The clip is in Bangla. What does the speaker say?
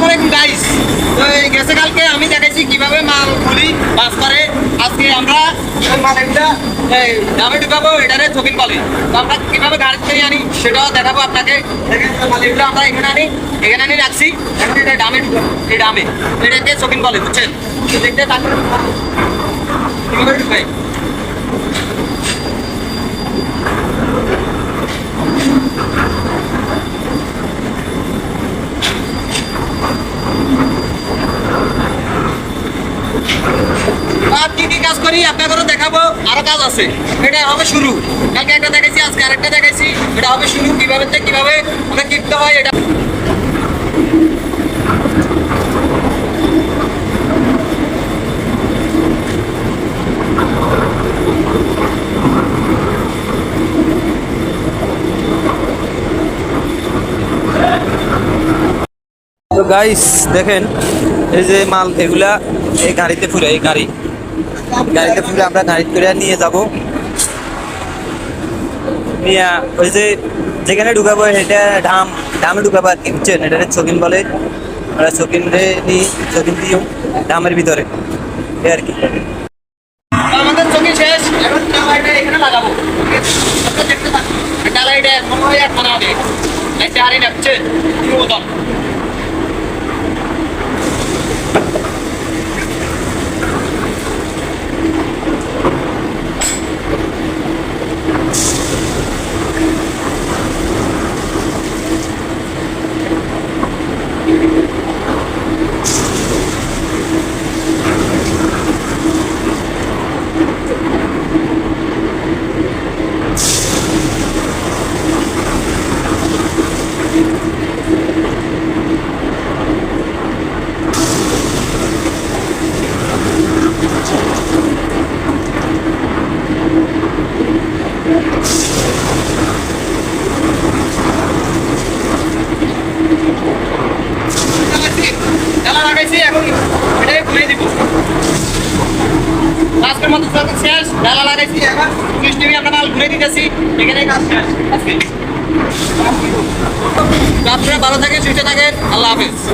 আলাইকুম গাইস। তো এই গেছে কালকে আমি দেখাইছি কিভাবে মাল খুলি বাস করে। আজকে আমরা ওই মাল একটা দামে ঢুকাবো, এটারে চকিং বলে। তো আমরা কিভাবে গাড়ি থেকে আনি সেটাও দেখাবো আপনাকে। দেখেন মালগুলো আমরা এখানে আনি রাখছি। এখন এটা দামে ঢুকাবো, এই দামে এটাকে চকিং বলে, বুঝছেন? তো দেখতে থাকুন কিভাবে ঢুকাই। আর কি কি কাজ করি আপনাদেরও দেখাবো, আরো কাজ আছে। এটা হবে শুরু, কালকে একটা দেখাইছি, আজকে আরেকটা দেখাইছি। এটা হবে শুরু, কিভাবে আমরা কিনতে হয় এটা। তো গাইস দেখেন, এই যে মাল এগুলা এই গাড়িতে ফুরে, এই গাড়িতে ফুরে আমরা গাড়িতে করে নিয়ে যাব। নিয়ে ওই যে যেখানে ঢুকাবো এটা ডামে ঢুকাবো আর কি, বুঝছেন? এটা চকিন বলে। আমরা চকিন দিও ডামের ভিতরে, এই আর কি। আমাদের চকি শেষ, এখন এটা এখানে লাগাবো। দেখতে থাকুন, এটা মনে হয় এক মনে হবে এটা হারিয়ে যাচ্ছে মতন। এখন এটাকে ঘুরে দিব। আজকের মতো শেষ, ডালা লাগাইছি। এখন সিস্টেমে আমরা মাল ঘুরে দিতেছি, এখানে কাজ শেষ আজকে। আপনারা ভালো থাকেন, সুস্থ থাকেন, আল্লাহ হাফেজ।